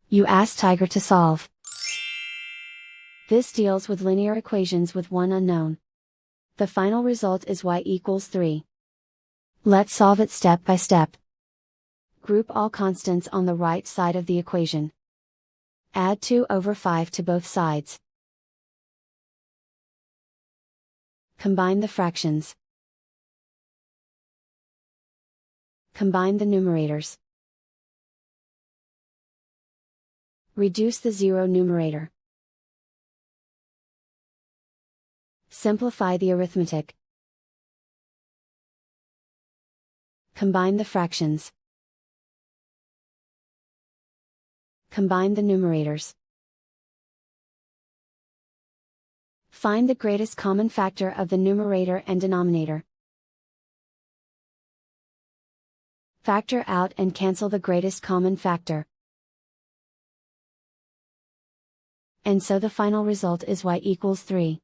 You ask Tiger to solve. This deals with linear equations with one unknown. The final result is y equals 3. Let's solve it step by step. Group all constants on the right side of the equation. Add 2/5 to both sides. Combine the fractions. Combine the numerators. Reduce the zero numerator. Simplify the arithmetic. Combine the fractions. Combine the numerators. Find the greatest common factor of the numerator and denominator. Factor out and cancel the greatest common factor. And so the final result is y equals 3.